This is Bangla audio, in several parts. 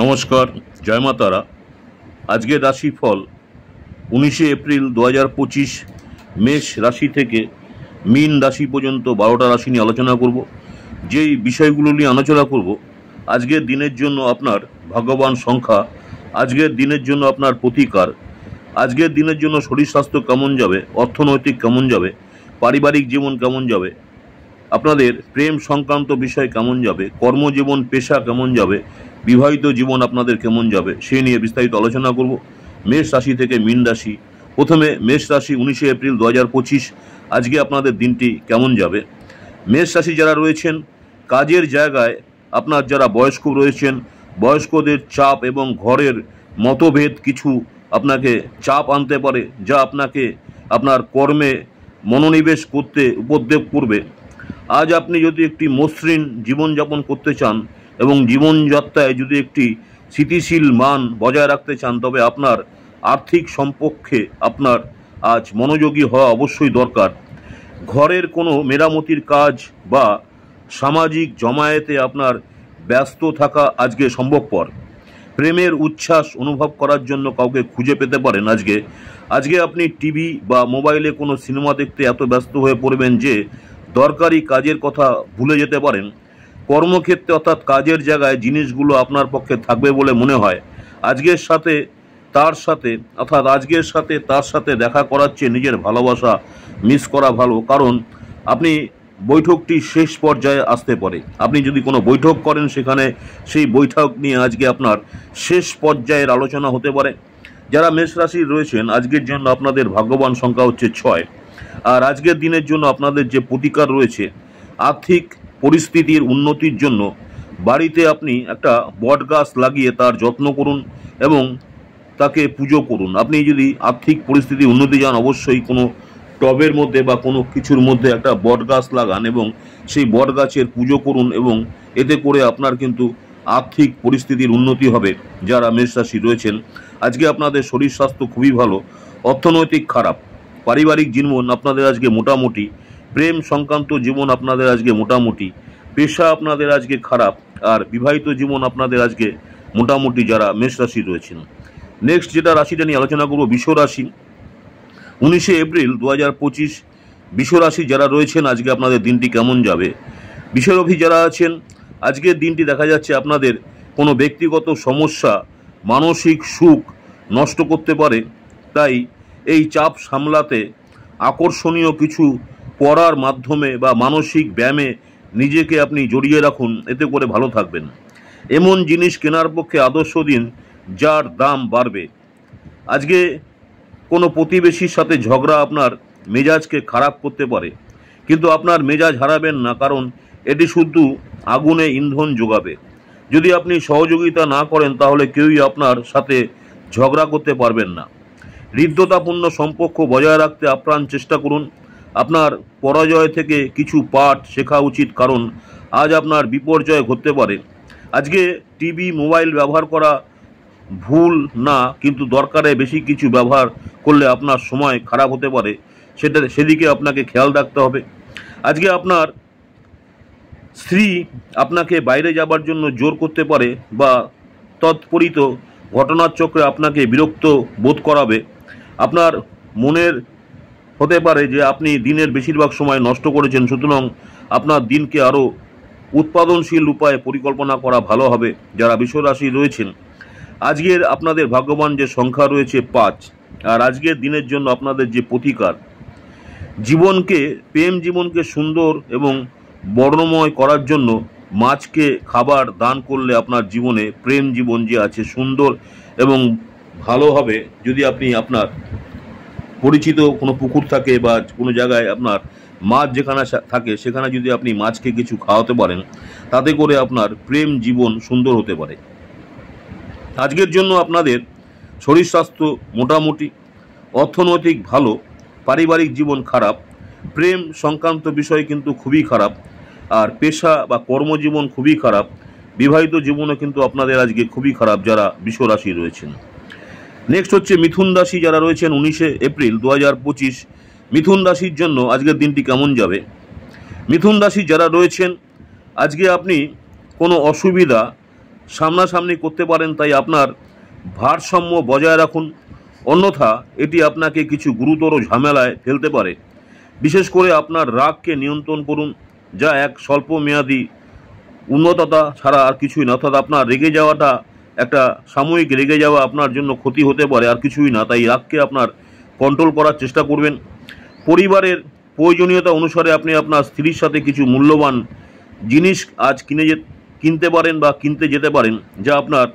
নমস্কার, জয় মা তারা। আজকের রাশিফল 19 এপ্রিল 2025 মেষ রাশি থেকে মীন রাশি পর্যন্ত 12টা রাশি নিয়ে আলোচনা করব। যেই বিষয়গুলো নিয়ে আলোচনা করব, আজকের দিনের জন্য আপনার ভাগ্যবান সংখ্যা, আজকের দিনের জন্য আপনার প্রতিকার, আজকের দিনের জন্য শরীর স্বাস্থ্য কেমন যাবে, অর্থনৈতিক কেমন যাবে, পারিবারিক জীবন কেমন যাবে, আপনাদের প্রেম সংক্রান্ত বিষয় কেমন যাবে, কর্মজীবন পেশা কেমন যাবে, বিবাহিত জীবন আপনাদের কেমন যাবে, সে নিয়ে বিস্তারিত আলোচনা করব। মেষ রাশি থেকে মীন রাশি। প্রথমে মেষ রাশি 19 এপ্রিল 2025 আজকে আপনাদের দিনটি কেমন যাবে। মেষ রাশি যারা রয়েছেন কাজের জায়গায়, আপনার যারা বয়স্ক রয়েছেন, বয়স্কদের চাপ এবং ঘরের মতভেদ কিছু আপনাকে চাপ আনতে পারে, যা আপনাকে আপনার কর্মে মনোনিবেশ করতে উপদ্রব করবে। আজ আপনি যদি একটি মসৃণ জীবনযাপন করতে চান এবং জীবনযাত্রায় যদি একটি স্থিতিশীল মান বজায় রাখতে চান, তবে আপনার আর্থিক সম্পর্কে আপনার আজ মনোযোগী হওয়া অবশ্যই দরকার। ঘরের কোনো মেরামতির কাজ বা সামাজিক জমায়েতে আপনার ব্যস্ত থাকা আজকে সম্ভবপর। প্রেমের উচ্ছ্বাস অনুভব করার জন্য কাউকে খুঁজে পেতে পারেন আজকে আপনি টিভি বা মোবাইলে কোনো সিনেমা দেখতে এত ব্যস্ত হয়ে পড়বেন যে দরকারি কাজের কথা ভুলে যেতে পারেন। কর্মক্ষেত্রে অর্থাৎ কাজের জায়গায় জিনিসগুলো আপনার পক্ষে থাকবে বলে মনে হয়। আজকের সাথে তার সাথে দেখা করার চেয়ে নিজের ভালোবাসা মিস করা ভালো, কারণ আপনি বৈঠকটি শেষ পর্যায়ে আসতে পারে। আপনি যদি কোনো বৈঠক করেন, সেখানে সেই বৈঠক নিয়ে আজকে আপনার শেষ পর্যায়ের আলোচনা হতে পারে। যারা মেষ রাশির রয়েছেন আজকের জন্য আপনাদের ভাগ্যবান সংখ্যা হচ্ছে 6। আর আজকের দিনের জন্য আপনাদের যে প্রতিকার রয়েছে, আর্থিক পরিস্থিতির উন্নতির জন্য বাড়িতে আপনি একটা বট গাছ লাগিয়ে তার যত্ন করুন এবং তাকে পুজো করুন। আপনি যদি আর্থিক পরিস্থিতির উন্নতি চান, অবশ্যই কোনো টবের মধ্যে বা কোনো কিছুর মধ্যে একটা বট গাছ লাগান এবং সেই বট গাছের পুজো করুন, এবং এতে করে আপনার কিন্তু আর্থিক পরিস্থিতির উন্নতি হবে। যারা মেষ রাশি রয়েছেন আজকে আপনাদের শরীর স্বাস্থ্য খুবই ভালো, অর্থনৈতিক খারাপ, পারিবারিক জীবন আপনাদের আজকে মোটামুটি, প্রেম সংক্রান্ত জীবন আপনাদের আজকে মোটামুটি, পেশা আপনাদের আজকে খারাপ, আর বিবাহিত জীবন আপনাদের আজকে মোটামুটি যারা মেষ রাশি রয়েছেন। নেক্সট যেটা রাশিটা নিয়ে আলোচনা করব, বৃষ রাশি। 19 এপ্রিল 2025 বৃষ রাশি যারা রয়েছেন আজকে আপনাদের দিনটি কেমন যাবে। বৃষরাশি যারা আছেন আজকের দিনটি দেখা যাচ্ছে আপনাদের কোনো ব্যক্তিগত সমস্যা মানসিক সুখ নষ্ট করতে পারে। তাই এই চাপ সামলাতে আকর্ষণীয় কিছু পড়ার মাধ্যমে বা মানসিক ব্যায়ামে নিজেকে আপনি জড়িয়ে রাখুন, এতে করে ভালো থাকবেন। এমন জিনিস কেনার পক্ষে আদর্শ দিন যার দাম বাড়বে। আজকে কোনো প্রতিবেশীর সাথে ঝগড়া আপনার মেজাজকে খারাপ করতে পারে, কিন্তু আপনার মেজাজ হারাবেন না, কারণ এটি শুধু আগুনে ইন্ধন যোগাবে। যদি আপনি সহযোগিতা না করেন, তাহলে কেউই আপনার সাথে ঝগড়া করতে পারবেন না। হৃদ্যতাপূর্ণ সম্পর্ক বজায় রাখতে আপ্রাণ চেষ্টা করুন। আপনার পরাজয় থেকে কিছু পাঠ শেখা উচিত, কারণ আজ আপনার বিপর্যয় ঘটতে পারে। আজকে টিভি মোবাইল ব্যবহার করা ভুল না, কিন্তু দরকারে বেশি কিছু ব্যবহার করলে আপনার সময় খারাপ হতে পারে, সেদিকে আপনাকে খেয়াল রাখতে হবে। আজকে আপনার স্ত্রী আপনাকে বাইরে যাবার জন্য জোর করতে পারে বা তৎপরিত ঘটনার চক্রে আপনাকে বিরক্ত বোধ করাবে। আপনার মনের হতে পারে যে আপনি দিনের বেশিরভাগ সময় নষ্ট করেছেন, সুতরাং আপনার দিনকে আরও উৎপাদনশীল উপায়ে পরিকল্পনা করা ভালো হবে। যারা বৃষ রাশি রয়েছেন আজকের আপনাদের ভাগ্যবান যে সংখ্যা রয়েছে 5। আর আজকের দিনের জন্য আপনাদের যে প্রতিকার, প্রেম জীবনকে সুন্দর এবং বর্ণময় করার জন্য মাছকে খাবার দান করলে আপনার জীবনে প্রেম জীবন যে আছে সুন্দর এবং ভালো হবে। যদি আপনি আপনার পরিচিত কোনো পুকুর থাকে বা কোনো জায়গায় আপনার মাছ যেখানে থাকে, সেখানে যদি আপনি মাছকে কিছু খাওয়াতে পারেন, তাতে করে আপনার প্রেম জীবন সুন্দর হতে পারে। আজকের জন্য আপনাদের শরীর স্বাস্থ্য মোটামুটি, অর্থনৈতিক ভালো, পারিবারিক জীবন খারাপ, প্রেম সংক্রান্ত বিষয় কিন্তু খুবই খারাপ, আর পেশা বা কর্মজীবন খুবই খারাপ, বিবাহিত জীবনও কিন্তু আপনাদের আজকে খুবই খারাপ যারা বৃষ রাশি রয়েছেন। নেক্সট হচ্ছে মিথুন রাশি যারা রয়েছেন 19 এপ্রিল 2025 মিথুন রাশির জন্য আজকের দিনটি কেমন যাবে। মিথুন রাশি যারা রয়েছেন আজকে আপনি কোনো অসুবিধা সামনাসামনি করতে পারেন, তাই আপনার ভারসাম্য বজায় রাখুন, অন্যথা এটি আপনাকে কিছু গুরুতর ঝামেলায় ফেলতে পারে। বিশেষ করে আপনার রাগকে নিয়ন্ত্রণ করুন, যা এক স্বল্প মেয়াদী উন্নততা ছাড়া আর কিছুই না। অর্থাৎ আপনার রেগে যাওয়াটা একটা সাময়িক রেগে যাওয়া আপনার জন্য ক্ষতি হতে পারে, আর কিছুই না। তাই রাগকে আপনার কন্ট্রোল করার চেষ্টা করবেন। পরিবারের প্রয়োজনীয়তা অনুসারে আপনি আপনার স্ত্রীর সাথে কিছু মূল্যবান জিনিস আজ কিনতে পারেন বা কিনতে যেতে পারেন, যা আপনার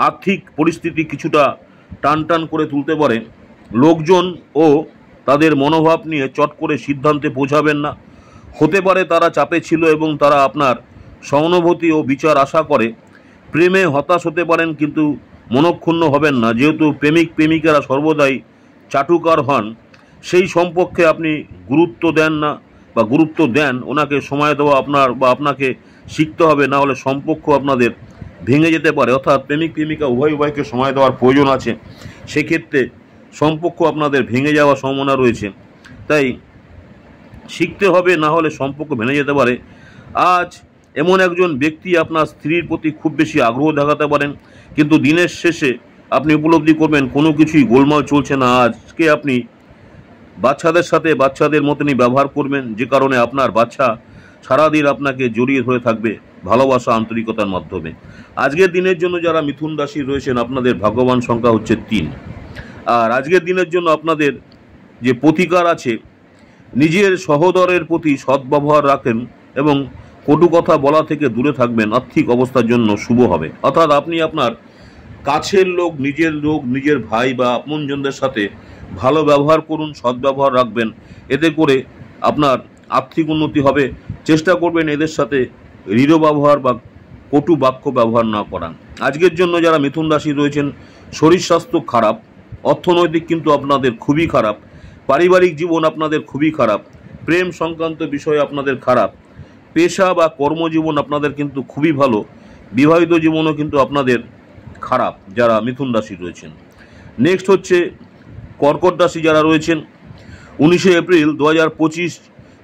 আর্থিক পরিস্থিতি কিছুটা টানটান করে তুলতে পারে। লোকজন ও তাদের মনোভাব নিয়ে চট করে সিদ্ধান্তে পৌঁছাবেন না। হতে পারে তারা চাপে ছিল এবং তারা আপনার সহানুভূতি ও বিচার আশা করে। প্রেমে হতাশ হতে পারেন, কিন্তু মনক্ষুণ্ণ হবেন না, যেহেতু প্রেমিক প্রেমিকারা সর্বদাই চাটুকার হন। সেই সম্পর্কে আপনি গুরুত্ব দেন না বা গুরুত্ব দেন, ওনাকে সময় দেওয়া আপনাকে শিখতে হবে, না হলে সম্পর্ক আপনাদের ভেঙে যেতে পারে। অর্থাৎ প্রেমিক প্রেমিকা উভয়কে সময় দেওয়ার প্রয়োজন আছে, সেক্ষেত্রে সম্পর্ক আপনাদের ভেঙে যাওয়ার সম্ভাবনা রয়েছে। তাই শিখতে হবে, না হলে সম্পর্ক ভেঙে যেতে পারে। আজ এমন একজন ব্যক্তি আপনার স্ত্রীর প্রতি খুব বেশি আগ্রহ দেখাতে পারেন, কিন্তু দিনের শেষে আপনি উপলব্ধি করবেন কোনো কিছুই গোলমাল চলছে না। আজকে আপনি বাচ্চাদের সাথে বাচ্চাদের মতনই ব্যবহার করবেন, যে কারণে আপনার বাচ্চা সারাদিন আপনাকে জড়িয়ে ধরে থাকবে ভালোবাসা আন্তরিকতার মাধ্যমে। আজকের দিনের জন্য যারা মিথুন রাশি রয়েছেন, আপনাদের ভাগ্যবান সংখ্যা হচ্ছে 3। আর আজকের দিনের জন্য আপনাদের যে প্রতিকার আছে, নিজের সহোদরের প্রতি সদ্ব্যবহার রাখেন এবং কটু কথা বলা থেকে দূরে থাকবেন। আর্থিক অবস্থার জন্য শুভ হবে। অর্থাৎ আপনি আপনার কাছের লোক, নিজের ভাই বা আপনজনদের সাথে ভালো ব্যবহার করুন, সদ্ব্যবহার রাখবেন, এতে করে আপনার আর্থিক উন্নতি হবে। চেষ্টা করবেন এদের সাথে দৃঢ় ব্যবহার বা কটু বাক্য ব্যবহার না করান। আজকের জন্য যারা মিথুন রাশি রয়েছেন, শরীর স্বাস্থ্য খারাপ, অর্থনৈতিক কিন্তু আপনাদের খুবই খারাপ, পারিবারিক জীবন আপনাদের খুবই খারাপ, প্রেম সংক্রান্ত বিষয় আপনাদের খারাপ, পেশা বা কর্মজীবন আপনাদের কিন্তু খুবই ভালো, বিবাহিত জীবনও কিন্তু আপনাদের খারাপ যারা মিথুন রাশি রয়েছেন। নেক্সট হচ্ছে কর্কট রাশি যারা রয়েছেন, 19 এপ্রিল 2025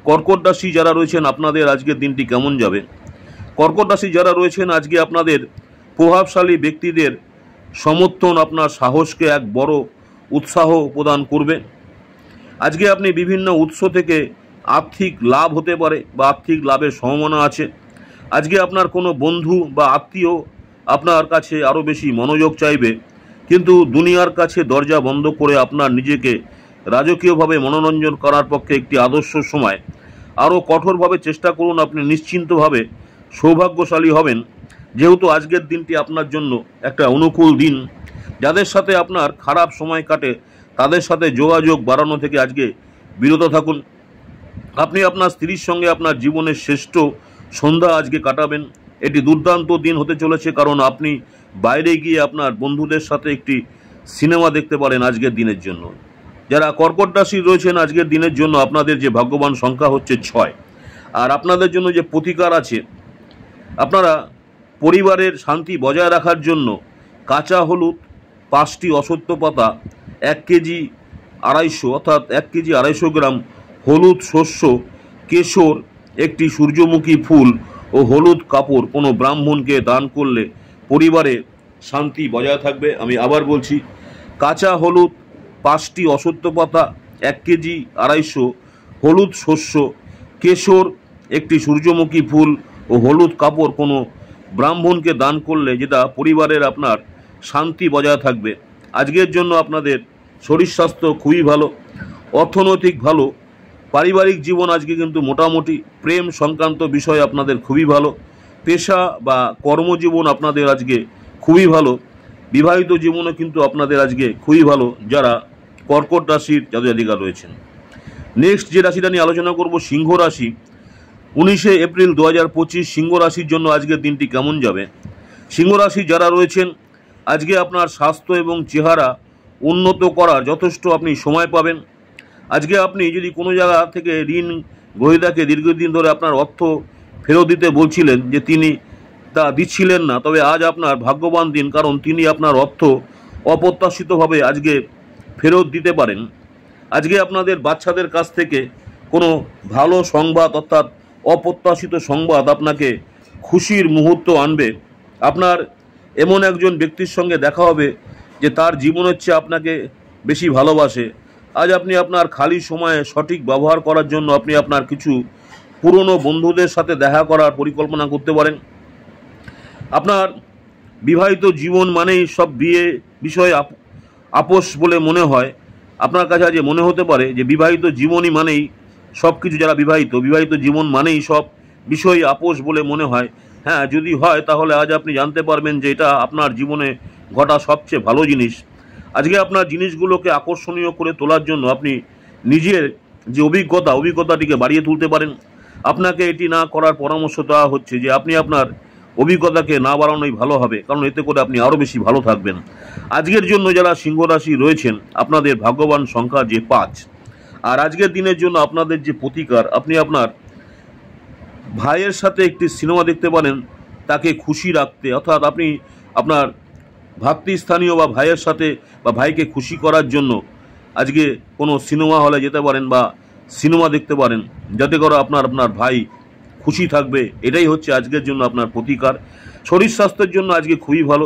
কর্কট রাশি যারা রয়েছেন, আপনাদের আজকের দিনটি কেমন যাবে? কর্কট রাশি যারা রয়েছেন, আজকে আপনাদের প্রভাবশালী ব্যক্তিদের সমর্থন আপনার সাহসকে এক বড় উৎসাহ প্রদান করবে। আজকে আপনি বিভিন্ন উৎস থেকে আর্থিক লাভ হতে পারে বা আর্থিক লাভের সম্ভাবনা আছে। আজকে আপনার কোনো বন্ধু বা আত্মীয় আপনার কাছে আরও বেশি মনোযোগ চাইবে, কিন্তু দুনিয়ার কাছে দরজা বন্ধ করে আপনার নিজেকে রাজকীয়ভাবে মনোরঞ্জন করার পক্ষে একটি আদর্শ সময়। আরও কঠোরভাবে চেষ্টা করুন, আপনি নিশ্চিন্তভাবে সৌভাগ্যশালী হবেন, যেহেতু আজকের দিনটি আপনার জন্য একটা অনুকূল দিন। যাদের সাথে আপনার খারাপ সময় কাটে, তাদের সাথে যোগাযোগ বাড়ানো থেকে আজকে বিরত থাকুন। আপনি আপনার স্ত্রীর সঙ্গে আপনার জীবনের শ্রেষ্ঠ সন্ধ্যা আজকে কাটাবেন। এটি দুর্দান্ত দিন হতে চলেছে, কারণ আপনি বাইরে গিয়ে আপনার বন্ধুদের সাথে একটি সিনেমা দেখতে পারেন আজকের দিনের জন্য। যারা কর্কট রাশি রয়েছেন, আজকের দিনের জন্য আপনাদের যে ভাগ্যবান সংখ্যা হচ্ছে 6। আর আপনাদের জন্য যে প্রতিকার আছে, আপনারা পরিবারের শান্তি বজায় রাখার জন্য কাঁচা হলুদ 5টি অশ্বত্থ পাতা, 1 কেজি 250 অর্থাৎ 1 কেজি 250 গ্রাম হলুদ শস্য, কেশর, একটি সূর্যমুখী ফুল ও হলুদ কাপড় কোনো ব্রাহ্মণকে দান করলে পরিবারে শান্তি বজায় থাকবে। আমি আবার বলছি, কাঁচা হলুদ 5টি অশ্বত্থ পাতা, 1 কেজি 250 হলুদ শস্য, কেশর, একটি সূর্যমুখী ফুল ও হলুদ কাপড় কোনো ব্রাহ্মণকে দান করলে যেটা পরিবারের আপনার শান্তি বজায় থাকবে। আজকের জন্য আপনাদের শরীর স্বাস্থ্য খুবই ভালো, অর্থনৈতিক ভালো, পারিবারিক জীবন আজকে কিন্তু মোটামুটি, প্রেম সংক্রান্ত বিষয় আপনাদের খুবই ভালো, পেশা বা কর্মজীবন আপনাদের আজকে খুবই ভালো, বিবাহিত জীবনও কিন্তু আপনাদের আজকে খুবই ভালো যারা কর্কট রাশির জাতক-জাতিকা রয়েছেন। নেক্সট যে রাশিটা নিয়ে আলোচনা করব, সিংহ রাশি। 19 এপ্রিল 2025 সিংহ রাশির জন্য আজকের দিনটি কেমন যাবে? সিংহ রাশি যারা রয়েছেন, আজকে আপনার স্বাস্থ্য এবং চেহারা উন্নত করার যথেষ্ট আপনি সময় পাবেন। আজকে আপনি যদি কোনো জায়গা থেকে ঋণ গ্রহীতাকে দীর্ঘদিন ধরে আপনার অর্থ ফেরত দিতে বলছিলেন, যে তিনি তা দিচ্ছিলেন না, তবে আজ আপনার ভাগ্যবান দিন, কারণ তিনি আপনার অর্থ অপ্রত্যাশিতভাবে আজকে ফেরত দিতে পারেন। আজকে আপনাদের বাচ্চাদের কাছ থেকে কোনো ভালো সংবাদ অর্থাৎ অপ্রত্যাশিত সংবাদ আপনাকে খুশির মুহূর্ত আনবে। আপনার এমন একজন ব্যক্তির সঙ্গে দেখা হবে যে তার জীবনের চেয়ে আপনাকে বেশি ভালোবাসে। আজ আপনি আপনার খালি সময়ে সঠিক ব্যবহার করার জন্য আপনি আপনার কিছু পুরনো বন্ধুদের সাথে দেখা করার পরিকল্পনা করতে পারেন। আপনার বিবাহিত জীবন মানেই সব বিয়ে বিষয়ে আপোষ বলে মনে হয়। আপনার কাছে আজ মনে হতে পারে যে বিবাহিত জীবনই মানেই সব কিছু, যারা বিবাহিত জীবন মানেই সব বিষয় আপোষ বলে মনে হয়। হ্যাঁ, যদি হয় তাহলে আজ আপনি জানতে পারবেন যে এটা আপনার জীবনে ঘটা সবচেয়ে ভালো জিনিস। আজকে আপনার জিনিসগুলোকে আকর্ষণীয় করে তোলার জন্য আপনি নিজের যে অভিজ্ঞতাটিকে বাড়িয়ে তুলতে পারেন। আপনাকে এটি না করার পরামর্শ দেওয়া হচ্ছে যে আপনি আপনার অভিজ্ঞতাকে না বাড়ানোই ভালো হবে, কারণ এতে করে আপনি আরও বেশি ভালো থাকবেন। আজকের জন্য যারা সিংহ রাশি রয়েছেন, আপনাদের ভাগ্যবান সংখ্যা যে 5। আর আজকের দিনের জন্য আপনাদের যে প্রতিকার, আপনি আপনার ভাইয়ের সাথে একটি সিনেমা দেখতে পারেন তাকে খুশি রাখতে, অর্থাৎ আপনি আপনার ভাতৃস্থানীয় বা ভাইয়ের সাথে বা ভাইকে খুশি করার জন্য আজকে কোনো সিনেমা হলে যেতে পারেন বা সিনেমা দেখতে পারেন, যাতে করে আপনার ভাই খুশি থাকবে। এটাই হচ্ছে আজকের জন্য আপনার প্রতিকার। শরীর স্বাস্থ্যের জন্য আজকে খুবই ভালো,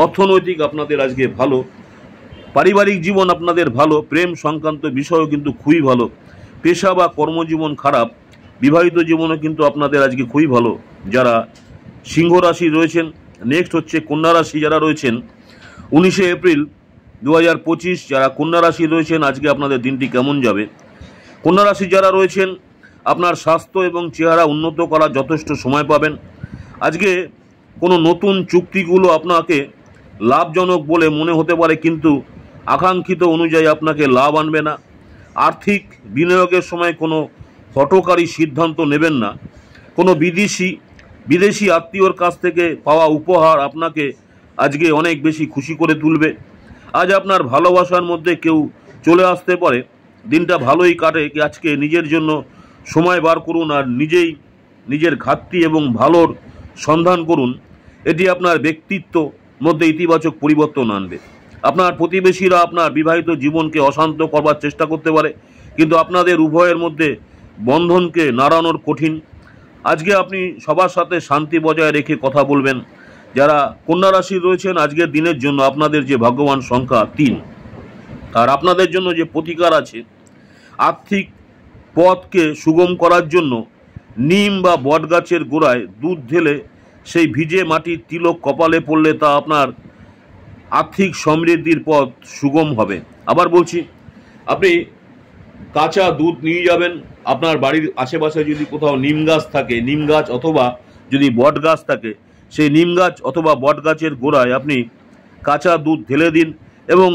অর্থনৈতিক আপনাদের আজকে ভালো, পারিবারিক জীবন আপনাদের ভালো, প্রেম সংক্রান্ত বিষয়ও কিন্তু খুবই ভালো। পেশা বা কর্মজীবন খারাপ, বিবাহিত জীবনও কিন্তু আপনাদের আজকে খুবই ভালো যারা সিংহ রাশি রয়েছেন। নেক্সট হচ্ছে কন্যা রাশি যারা রয়েছেন, 19 এপ্রিল 2025 যারা কন্যা রাশি রয়েছেন, আজকে আপনাদের দিনটি কেমন যাবে। কন্যা রাশি যারা রয়েছেন, আপনার স্বাস্থ্য এবং চেহারা উন্নত করার যথেষ্ট সময় পাবেন। আজকে কোনো নতুন চুক্তিগুলো আপনাকে লাভজনক বলে মনে হতে পারে, কিন্তু আকাঙ্ক্ষিত অনুযায়ী আপনাকে লাভ আনবে না। আর্থিক বিনিয়োগের সময় কোনো হঠকারী সিদ্ধান্ত নেবেন না। কোনো বিদেশি আত্মীয়র কাছ থেকে পাওয়া উপহার আপনাকে আজকে অনেক বেশি খুশি করে তুলবে। আজ আপনার ভালোবাসার মধ্যে কেউ চলে আসতে পারে। দিনটা ভালোই কাটে। আজকে নিজের জন্য সময় বার করুন আর নিজের ঘাটতি এবং ভালোর সন্ধান করুন। এটি আপনার ব্যক্তিত্ব মধ্যে ইতিবাচক পরিবর্তন আনবে। আপনার প্রতিবেশীরা আপনার বিবাহিত জীবনকে অশান্ত করবার চেষ্টা করতে পারে, কিন্তু আপনাদের উভয়ের মধ্যে বন্ধনকে নাড়ানোর কঠিন। আজকে আপনি সবার সাথে শান্তি বজায় রেখে কথা বলবেন। যারা কন্যা রাশি রয়েছেন, আজকের দিনের জন্য আপনাদের যে ভাগ্যবান সংখ্যা 3। আর আপনাদের জন্য যে প্রতিকার আছে, আর্থিক পথকে সুগম করার জন্য নিম বা বটগাছের গোড়ায় দুধ ঢেলে সেই ভিজে মাটির তিলক কপালে পড়লে তা আপনার আর্থিক সমৃদ্ধির পথ সুগম হবে। আবার বলছি, আপনি কাঁচা দুধ নিয়ে যাবেন। আপনার বাড়ির আশেপাশে যদি কোথাও নিম গাছ থাকে, নিম গাছ অথবা যদি বট গাছ থাকে, সেই নিম গাছ অথবা বট গাছের গোড়ায় আপনি কাঁচা দুধ ঢেলে দিন এবং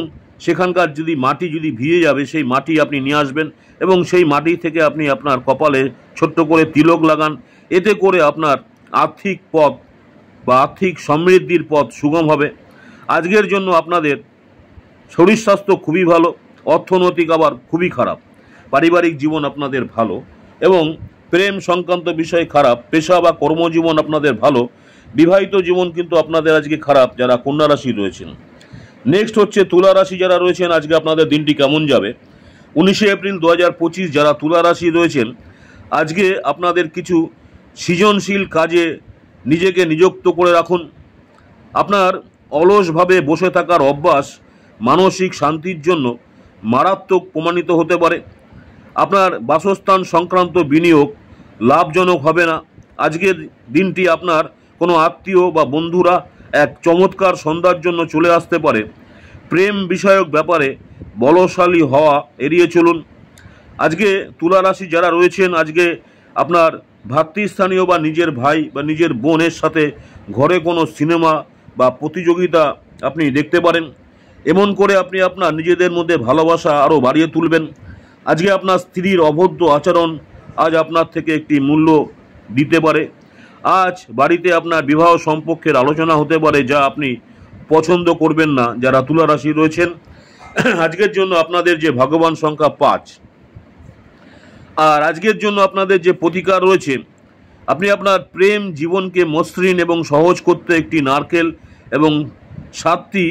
সেখানকার যদি মাটি যদি ভিজে যাবে, সেই মাটি আপনি নিয়ে আসবেন এবং সেই মাটি থেকে আপনি আপনার কপালে ছোট্ট করে তিলক লাগান। এতে করে আপনার আর্থিক পথ বা আর্থিক সমৃদ্ধির পথ সুগম হবে। আজকের জন্য আপনাদের শরীর স্বাস্থ্য খুবই ভালো, অর্থনৈতিক আবার খুবই খারাপ। পারিবারিক জীবন আপনাদের ভালো এবং প্রেম সংক্রান্ত বিষয় খারাপ। পেশা বা কর্মজীবন আপনাদের ভালো, বিবাহিত জীবন কিন্তু আপনাদের আজকে খারাপ যারা কন্যা রাশি রয়েছেন। নেক্সট হচ্ছে তুলা রাশি যারা রয়েছেন, আজকে আপনাদের দিনটি কেমন যাবে। 19 এপ্রিল 2025 যারা তুলা রাশি রয়েছেন, আজকে আপনাদের কিছু সৃজনশীল কাজে নিজেকে নিযুক্ত করে রাখুন। আপনার অলসভাবে বসে থাকার অভ্যাস মানসিক শান্তির জন্য মারাত্মক প্রমাণিত হতে পারে। আপনার বাসস্থান সংক্রান্ত বিনিয়োগ লাভজনক হবে না। আজকের দিনটি আপনার কোনো আত্মীয় বা বন্ধুরা এক চমৎকার সন্ধ্যার জন্য চলে আসতে পারে। প্রেম বিষয়ক ব্যাপারে বলশালী হওয়া এড়িয়ে চলুন। আজকে তুলা রাশি যারা রয়েছেন, আজকে আপনার ভাতৃস্থানীয় বা নিজের ভাই বা নিজের বোনের সাথে ঘরে কোনো সিনেমা বা প্রতিযোগিতা আপনি দেখতে পারেন। এমন করে আপনি আপনার নিজেদের মধ্যে ভালোবাসা আরও বাড়িয়ে তুলবেন। আজকে আপনার স্ত্রীর অভদ্র আচরণ আজ আপনার থেকে একটি মূল্য দিতে পারে। আজ বাড়িতে আপনার বিবাহ সম্পর্কের আলোচনা হতে পারে যা আপনি পছন্দ করবেন না যারা তুলা রাশি রয়েছেন। আজকের জন্য আপনাদের যে ভাগ্যবান সংখ্যা 5। আর আজকের জন্য আপনাদের যে প্রতিকার রয়েছে, আপনি আপনার প্রেম জীবনকে মসৃণ এবং সহজ করতে একটি নারকেল এবং 7টি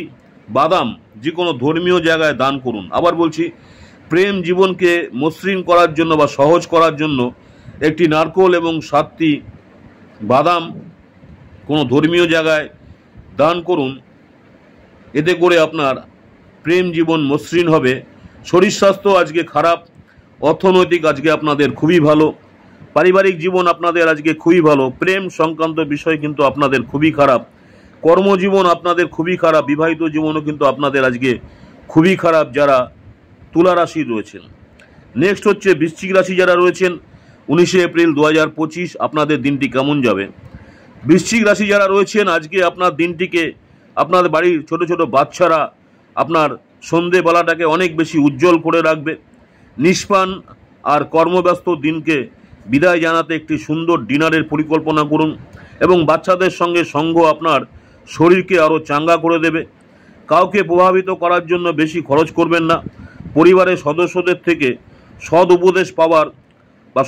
বাদাম যে কোনো ধর্মীয় জায়গায় দান করুন। আবার বলছি, প্রেম জীবনকে মসৃণ করার জন্য বা সহজ করার জন্য একটি নারকেল এবং 7টি বাদাম কোনো ধর্মীয় জায়গায় দান করুন। এতে করে আপনার প্রেম জীবন মসৃণ হবে। শরীর স্বাস্থ্য আজকে খারাপ, অর্থনৈতিক আজকে আপনাদের খুবই ভালো, পারিবারিক জীবন আপনাদের আজকে খুবই ভালো, প্রেম সংক্রান্ত বিষয় কিন্তু আপনাদের খুবই খারাপ, কর্মজীবন আপনাদের খুবই খারাপ, বিবাহিত জীবনও কিন্তু আপনাদের আজকে খুবই খারাপ যারা তুলা রাশি রয়েছেন। নেক্সট হচ্ছে বৃশ্চিক রাশি যারা রয়েছেন, 19 এপ্রিল 2025 আপনাদের দিনটি কেমন যাবে। বৃশ্চিক রাশি যারা রয়েছেন আজকে আপনার দিনটিকে আপনার বাড়ির ছোট ছোট বাচ্চারা আপনার সন্ধেবেলাটাকে অনেক বেশি উজ্জ্বল করে রাখবে। নিষ্পান আর কর্মব্যস্ত দিনকে বিদায় জানাতে একটি সুন্দর ডিনারের পরিকল্পনা করুন এবং বাচ্চাদের সঙ্গে সঙ্গ আপনার শরীরকে আরও চাঙ্গা করে দেবে। কাউকে প্রভাবিত করার জন্য বেশি খরচ করবেন না। পরিবারের সদস্যদের থেকে সৎ উপদেশ পাওয়ার বা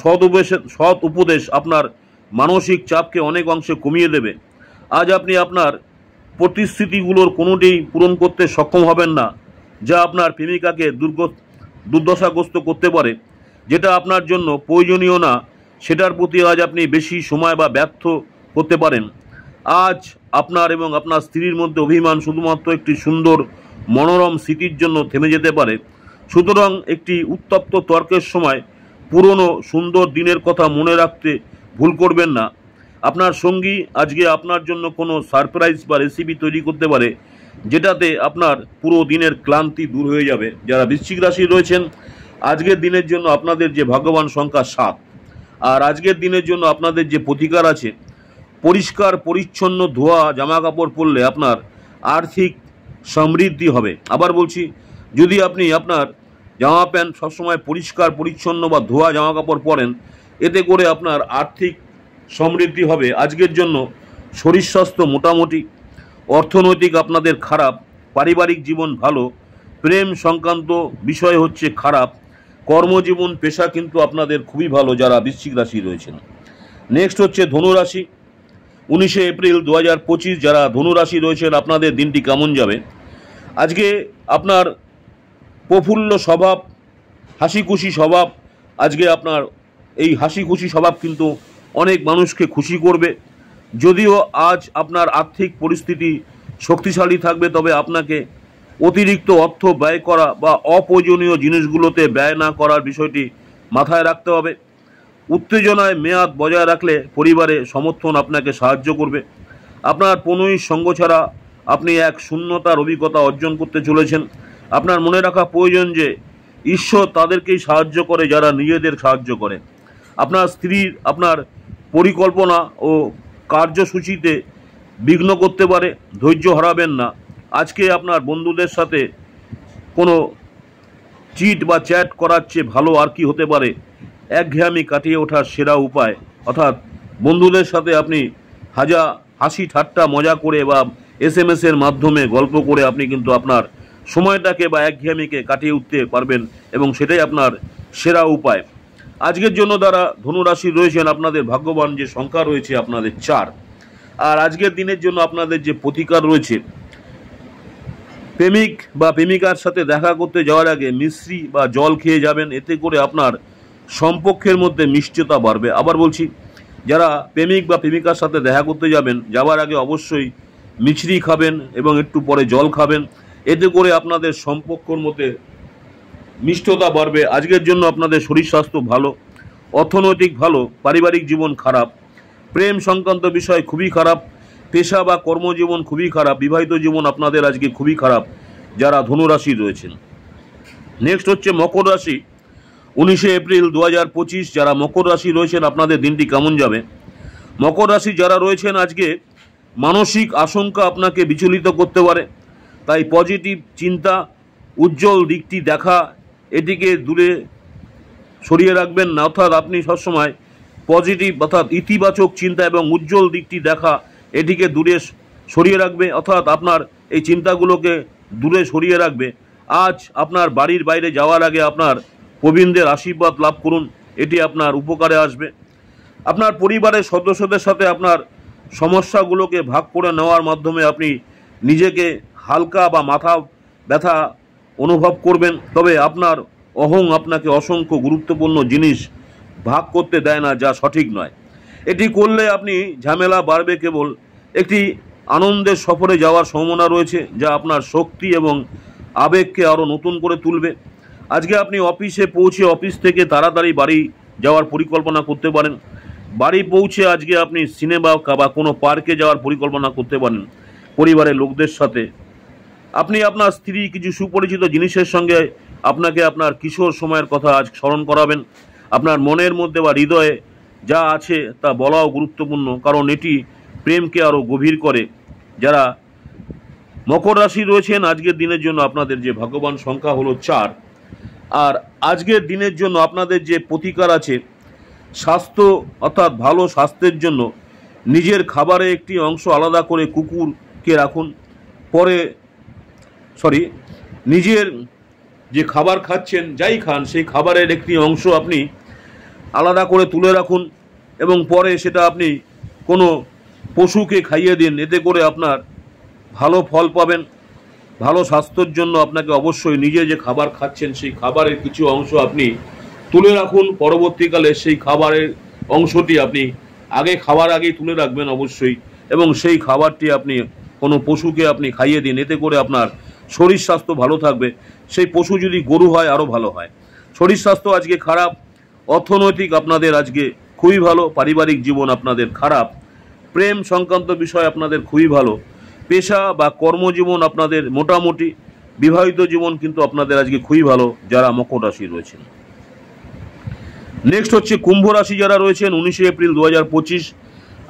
সৎ উপদেশ আপনার মানসিক চাপকে অনেক অংশে কমিয়ে দেবে। আজ আপনি আপনার প্রতিশ্রুতিগুলোর কোনোটিই পূরণ করতে সক্ষম হবেন না, যা আপনার প্রেমিকাকে দুর্দশাগ্রস্ত করতে পারে। যেটা আপনার জন্য প্রয়োজনীয় না সেটার প্রতি আজ আপনি বেশি সময় বা ব্যর্থ করতে পারেন। আজ আপনার এবং আপনার স্ত্রীর মধ্যে অভিমান শুধুমাত্র একটি সুন্দর মনোরম স্মৃতির জন্য থেমে যেতে পারে। সুতরাং একটি উত্তপ্ত তর্কের সময় পুরনো সুন্দর দিনের কথা মনে রাখতে ভুল করবেন না। আপনার সঙ্গী আজকে আপনার জন্য কোনো সারপ্রাইজ বা রেসিপি তৈরি করতে পারে, যেটাতে আপনার পুরো দিনের ক্লান্তি দূর হয়ে যাবে। যারা বৃশ্চিক রাশি রয়েছেন আজকের দিনের জন্য আপনাদের যে ভাগ্যবান সংখ্যা 7, আর আজকের দিনের জন্য আপনাদের যে প্রতিকার আছে, পরিষ্কার পরিচ্ছন্ন ধোয়া জামা কাপড় পরলে আপনার আর্থিক সমৃদ্ধি হবে। আবার বলছি, যদি আপনি আপনার জামা প্যান্ট সবসময় পরিষ্কার পরিচ্ছন্ন বা ধোয়া জামা কাপড় পরেন, এতে করে আপনার আর্থিক সমৃদ্ধি হবে। আজকের জন্য শরীর স্বাস্থ্য মোটামুটি, অর্থনৈতিক আপনাদের খারাপ, পারিবারিক জীবন ভালো, প্রেম সংক্রান্ত বিষয় হচ্ছে খারাপ, কর্মজীবন পেশা কিন্তু আপনাদের খুবই ভালো যারা বৃশ্চিক রাশি রয়েছেন। নেক্সট হচ্ছে ধনুরাশি, 19 এপ্রিল 2025 যারা ধনুরাশি রয়েছেন আপনাদের দিনটি কেমন যাবে। আজকে আপনার প্রফুল্ল স্বভাব, হাসি খুশি স্বভাব, আজকে আপনার এই হাসি খুশি স্বভাব কিন্তু অনেক মানুষকে খুশি করবে। যদিও আজ আপনার আর্থিক পরিস্থিতি শক্তিশালী থাকবে, তবে আপনাকে অতিরিক্ত অর্থ ব্যয় করা বা অপ্রয়োজনীয় জিনিসগুলোতে ব্যয় না করার বিষয়টি মাথায় রাখতে হবে। উত্তেজনায় মেয়াদ বজায় রাখলে পরিবারে সমর্থন আপনাকে সাহায্য করবে। আপনার প্রণয়ীর সঙ্গ ছাড়া আপনি এক শূন্যতার অভিজ্ঞতা অর্জন করতে চলেছেন। আপনার মনে রাখা প্রয়োজন যে ঈশ্বর তাদেরকেই সাহায্য করে যারা নিজেদের সাহায্য করে। আপনার স্ত্রীর আপনার পরিকল্পনা ও কার্যসূচিতে বিঘ্ন করতে পারে, ধৈর্য হারাবেন না। আজকে আপনার বন্ধুদের সাথে কোনো চিট বা চ্যাট করার চেয়ে ভালো আর কি হতে পারে। একঘেয়েমি কাটিয়ে ওঠার সেরা উপায়, অর্থাৎ বন্ধুদের সাথে আপনি হাসি ঠাট্টা মজা করে বা SMS-এর মাধ্যমে গল্প করে আপনি কিন্তু আপনার সময়টাকে বা একঘেয়েমিকে কাটিয়ে উঠতে পারবেন এবং সেটাই আপনার সেরা উপায়। আজকের জন্য যারা ধনুরাশি রয়েছেন আপনাদের ভাগ্যবান যে সংখ্যা রয়েছে আপনাদের 4। আর আজকের দিনের জন্য আপনাদের যে প্রতিকার রয়েছে, প্রেমিক বা প্রেমিকার সাথে দেখা করতে যাওয়ার আগে মিশ্রি বা জল খেয়ে যাবেন। এতে করে আপনার সম্পর্কের মধ্যে মিষ্টতা বাড়বে। আবার বলছি, যারা প্রেমিক বা প্রেমিকার সাথে দেখা করতে যাওয়ার আগে অবশ্যই মিছরি খাবেন এবং একটু পরে জল খাবেন। এতে করে আপনাদের সম্পর্কের মধ্যে মিষ্টতা বাড়বে। আজকের জন্য আপনাদের শরীর স্বাস্থ্য ভালো, অর্থনৈতিক ভালো, পারিবারিক জীবন খারাপ, প্রেম সংক্রান্ত বিষয় খুবই খারাপ, পেশা বা কর্মজীবন খুবই খারাপ, বিবাহিত জীবন আপনাদের আজকে খুবই খারাপ যারা ধনুরাশি রয়েছেন। নেক্সট হচ্ছে মকর রাশি, 19 এপ্রিল 2025 যারা মকর রাশি রয়েছেন আপনাদের দিনটি কেমন যাবে। মকর রাশি যারা রয়েছেন আজকে মানসিক আশঙ্কা আপনাকে বিচলিত করতে পারে, তাই পজিটিভ চিন্তা, উজ্জ্বল দিকটি দেখা, এটিকে দূরে সরিয়ে রাখবেন না। অর্থাৎ আপনি সবসময় পজিটিভ অর্থাৎ ইতিবাচক চিন্তা এবং উজ্জ্বল দিকটি দেখা এটিকে দূরে সরিয়ে রাখবে, অর্থাৎ আপনার এই চিন্তাগুলোকে দূরে সরিয়ে রাখবে। আজ আপনার বাড়ির বাইরে যাওয়ার আগে আপনার প্রবীণদের আশীর্বাদ লাভ করুন, এটি আপনার উপকারে আসবে। আপনার পরিবারের সদস্যদের সাথে আপনার সমস্যাগুলোকে ভাগ করে নেওয়ার মাধ্যমে আপনি নিজেকে হালকা বা মাথা ব্যথা অনুভব করবেন। তবে আপনার অহং আপনাকে অসংখ্য গুরুত্বপূর্ণ জিনিস ভাগ করতে দেয় না, যা সঠিক নয়। এটি করলে আপনি ঝামেলা বাড়বে। কেবল একটি আনন্দের সফরে যাওয়ার সম্ভাবনা রয়েছে, যা আপনার শক্তি এবং আবেগকে আরও নতুন করে তুলবে। আজকে আপনি অফিসে পৌঁছে অফিস থেকে তাড়াতাড়ি বাড়ি যাওয়ার পরিকল্পনা করতে পারেন। বাড়ি পৌঁছে আজকে আপনি সিনেমা বা কোনো পার্কে যাওয়ার পরিকল্পনা করতে পারেন পরিবারের লোকদের সাথে। আপনি আপনার স্ত্রী কিছু সুপরিচিত জিনিসের সঙ্গে আপনাকে আপনার কিশোর সময়ের কথা আজ স্মরণ করাবেন। আপনার মনের মধ্যে বা হৃদয়ে যা আছে তা বলাও গুরুত্বপূর্ণ, কারণ এটি প্রেমকে আরও গভীর করে। যারা মকর রাশি রয়েছেন, আজকের দিনের জন্য আপনাদের যে ভাগ্যবান সংখ্যা হলো 4। আর আজকের দিনের জন্য আপনাদের যে প্রতিকার আছে, স্বাস্থ্য অর্থাৎ ভালো স্বাস্থ্যের জন্য নিজের খাবারে একটি অংশ আলাদা করে কুকুরকে রাখুন। নিজের যে খাবার খাচ্ছেন, যাই খান, সেই খাবারের একটি অংশ আপনি আলাদা করে তুলে রাখুন এবং পরে সেটা আপনি কোনো পশুকে খাইয়ে দিন। এতে করে আপনার ভালো ফল পাবেন। ভালো স্বাস্থ্যের জন্য আপনাকে অবশ্যই নিজে যে খাবার খাচ্ছেন সেই খাবারের কিছু অংশ আপনি তুলে রাখুন। পরবর্তীকালে সেই খাবারের অংশটি আপনি খাওয়ার আগেই তুলে রাখবেন অবশ্যই, এবং সেই খাবারটি আপনি কোনো পশুকে আপনি খাইয়ে দিন। এতে করে আপনার শরীর স্বাস্থ্য ভালো থাকবে। সেই পশু যদি গরু হয় আরও ভালো হয়। শরীর স্বাস্থ্য আজকে খারাপ, অর্থনৈতিক আপনাদের আজকে খুবই ভালো, পারিবারিক জীবন আপনাদের খারাপ, প্রেম সংক্রান্ত বিষয় আপনাদের খুবই ভালো, পেশা বা কর্মজীবন আপনাদের মোটামুটি, বিবাহিত জীবন কিন্তু আপনাদের আজকে খুবই ভালো যারা মকর রাশি রয়েছেন। নেক্সট হচ্ছে কুম্ভ রাশি যারা রয়েছেন, 19 এপ্রিল 2025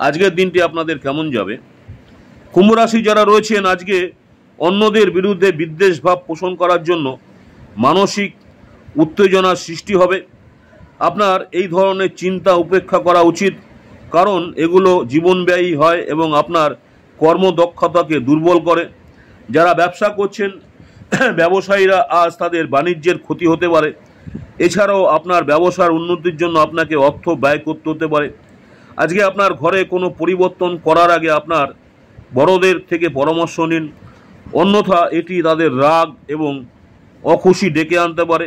আজকের দিনটি আপনাদের কেমন যাবে। কুম্ভ রাশি যারা রয়েছেন, আজকে অন্যদের বিরুদ্ধে বিদ্বেষ ভাব পোষণ করার জন্য মানসিক উত্তেজনার সৃষ্টি হবে। আপনার এই ধরনের চিন্তা উপেক্ষা করা উচিত, কারণ এগুলো জীবনব্যয়ী হয় এবং আপনার কর্মদক্ষতাকে দুর্বল করে। যারা ব্যবসা করছেন, ব্যবসায়ীরা আজ তাদের বাণিজ্যের ক্ষতি হতে পারে। এছাড়াও আপনার ব্যবসার উন্নতির জন্য আপনাকে অর্থ ব্যয় করতে হতে পারে। আজকে আপনার ঘরে কোনো পরিবর্তন করার আগে আপনার বড়দের থেকে পরামর্শ নিন, অন্যথা এটি তাদের রাগ এবং অখুশি ডেকে আনতে পারে।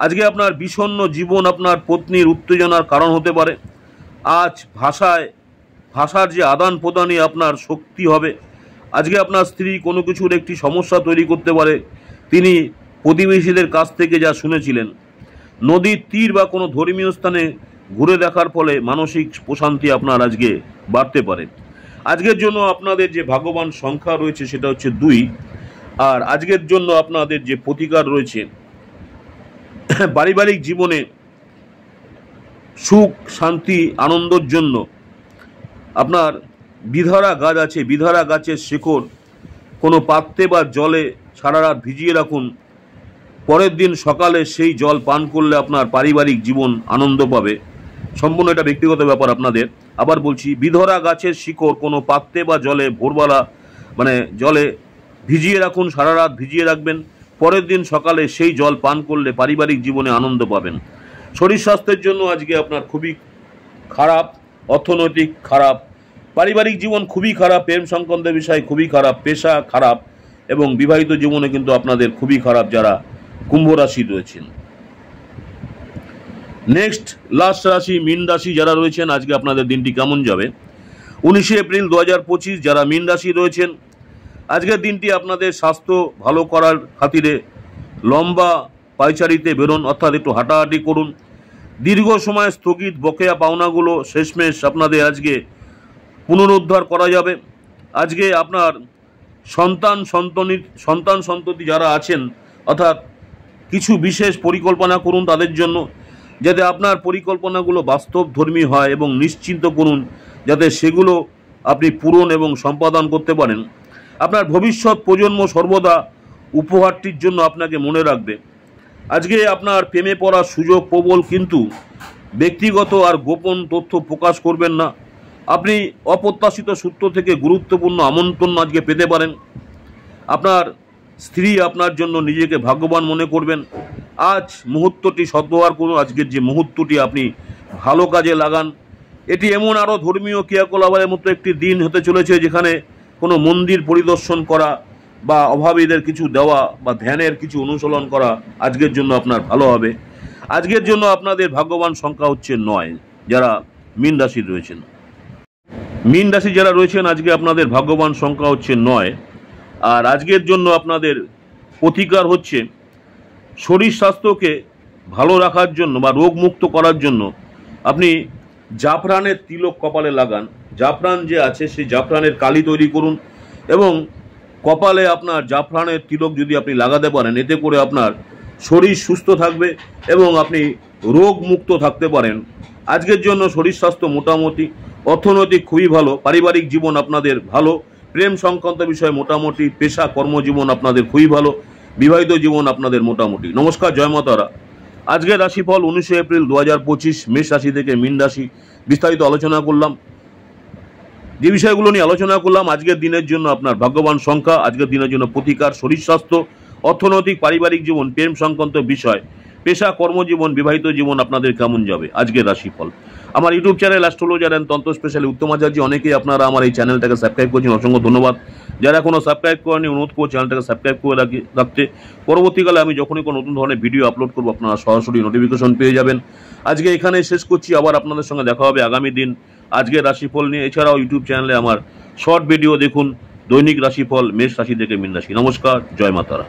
আজকে আপনার বিষণ্ণ জীবন আপনার পত্নীর উত্তেজনার কারণ হতে পারে। আজ ভাষার যে আদান প্রদানই আপনার শক্তি হবে। আজকে আপনার স্ত্রী কোনো কিছুর একটি সমস্যা তৈরি করতে পারে, তিনি প্রতিবেশীদের কাছ থেকে যা শুনেছিলেন। নদীর তীর বা কোনো ধর্মীয় স্থানে ঘুরে দেখার ফলে মানসিক প্রশান্তি আপনার আজকে বাড়তে পারে। আজকের জন্য আপনাদের যে ভাগ্যবান সংখ্যা রয়েছে সেটা হচ্ছে 2। আর আজকের জন্য আপনাদের যে প্রতিকার রয়েছে, পারিবারিক জীবনে সুখ শান্তি আনন্দের জন্য আপনার বিধরা গাছ আছে, বিধরা গাছের শিকড় কোনো পাত্রে বা জলে সারা রাত ভিজিয়ে রাখুন। পরের দিন সকালে সেই জল পান করলে আপনার পারিবারিক জীবন আনন্দ পাবে। সম্পূর্ণ এটা ব্যক্তিগত ব্যাপার আপনাদের। আবার বলছি, বিধরা গাছের শিকড় কোনো পাত্রে বা জলে ভোরবেলা জলে ভিজিয়ে রাখুন, সারা রাত ভিজিয়ে রাখবেন। পরের দিন সকালে সেই জল পান করলে পারিবারিক জীবনে আনন্দ পাবেন। শরীর স্বাস্থ্যের জন্য আজকে আপনার খুবই খারাপ, অর্থনৈতিক খারাপ, পারিবারিক জীবন খুবই খারাপ, প্রেম সংক্রান্ত বিষয় খুবই খারাপ, পেশা খারাপ এবং বিবাহিত জীবনে কিন্তু আপনাদের খুবই খারাপ যারা কুম্ভ রাশি রয়েছেন। নেক্সট লাস্ট রাশি মীন রাশি যারা রয়েছেন, আজকে আপনাদের দিনটি কেমন যাবে। 19 এপ্রিল 2025 যারা মীন রাশি রয়েছেন, আজকের দিনটি আপনাদের স্বাস্থ্য ভালো করার খাতিরে লম্বা পায়চারিতে বেরোন, অর্থাৎ একটু হাঁটাহাঁটি করুন। দীর্ঘ সময় স্থগিত বকেয়া পাওনাগুলো শেষমেশ আপনাদের আজকে পুনরুদ্ধার করা যাবে। আজকে আপনার সন্তান সন্ততি যারা আছেন, অর্থাৎ কিছু বিশেষ পরিকল্পনা করুন তাদের জন্য, যাতে আপনার পরিকল্পনাগুলো বাস্তবধর্মী হয়, এবং নিশ্চিন্ত করুন যাতে সেগুলো আপনি পূরণ এবং সম্পাদন করতে পারেন। আপনার ভবিষ্যৎ প্রজন্ম সর্বদা উপহারটির জন্য আপনাকে মনে রাখবে। আজকে আপনার প্রেমে পড়ার সুযোগ প্রবল, কিন্তু ব্যক্তিগত আর গোপন তথ্য প্রকাশ করবেন না। আপনি অপ্রত্যাশিত সূত্র থেকে গুরুত্বপূর্ণ আমন্ত্রণ আজকে পেতে পারেন। আপনার স্ত্রী আপনার জন্য নিজেকে ভাগ্যবান মনে করবেন। আজ মুহূর্তটি সদ্ব্যবহার করুন। আজকের যে মুহূর্তটি আপনি ভালো কাজে লাগান। এটি এমন আরও ধর্মীয় ক্রিয়াকলাপের মতো একটি দিন হতে চলেছে, যেখানে কোনো মন্দির পরিদর্শন করা বা অভাবীদের কিছু দেওয়া বা ধ্যানের কিছু অনুশীলন করা আজকের জন্য আপনার ভালো হবে। আজকের জন্য আপনাদের ভাগ্যবান সংখ্যা হচ্ছে 9 যারা মীন রাশি রয়েছেন। মীন রাশি যারা রয়েছেন আজকে আপনাদের ভাগ্যবান সংখ্যা হচ্ছে 9। আর আজকের জন্য আপনাদের প্রতিকার হচ্ছে শরীর স্বাস্থ্যকে ভালো রাখার জন্য বা রোগমুক্ত করার জন্য আপনি জাফরানের তিলক কপালে লাগান। জাফরান যে আছে সেই জাফরানের কালি তৈরি করুন এবং কপালে আপনার জাফরানের তিলক যদি আপনি লাগাতে পারেন, এতে করে আপনার শরীর সুস্থ থাকবে এবং আপনি রোগমুক্ত থাকতে পারেন। আজকের জন্য শরীর স্বাস্থ্য মোটামুটি, অর্থনৈতিক খুবই ভালো, পারিবারিক জীবন আপনাদের ভালো, প্রেম সংক্রান্ত বিষয় মোটামুটি, পেশা কর্মজীবন আপনাদের খুবই ভালো, বিবাহিত জীবন আপনাদের মোটামুটি। নমস্কার, জয় মা তারা। আজকের রাশিফল 19 এপ্রিল 2025, মেষ রাশি থেকে মীন রাশি বিস্তারিত আলোচনা করলাম। যে বিষয়গুলো নিয়ে আলোচনা করলাম, আজকের দিনের জন্য আপনার ভাগ্যবান সংখ্যা, আজকের দিনের জন্য প্রতিকার, শরীর স্বাস্থ্য, অর্থনৈতিক পারিবারিক জীবন, প্রেম সংক্রান্ত বিষয়, পেশা কর্মজীবন, বিবাহিত জীবন আপনাদের কেমন যাবে আজকের রাশিফল। আমার ইউটিউব চ্যানেল অ্যাস্ট্রোলজার অ্যান্ড তন্ত্র স্পেশালি উত্তম আচার্য, অনেকেই আপনারা আমার এই চ্যানেলটাকে সাবস্ক্রাইব করেছেন, অসংখ্য ধন্যবাদ। যারা এখনও সাবস্ক্রাইব করেনি অনুরোধ করব চ্যানেলটাকে সাবস্ক্রাইব করে রাখতে। পরবর্তীকালে আমি যখনই কোনো নতুন ধরনের ভিডিও আপলোড করবো আপনারা সরাসরি নোটিফিকেশন পেয়ে যাবেন। আজকে এখানে শেষ করছি, আবার আপনাদের সঙ্গে দেখা হবে আগামী দিন আজকের রাশিফল নিয়ে। এছাড়াও ইউটিউব চ্যানেলে আমার শর্ট ভিডিও দেখুন, দৈনিক রাশিফল মেষ রাশি থেকে মীন রাশি। নমস্কার, জয় মা তারা।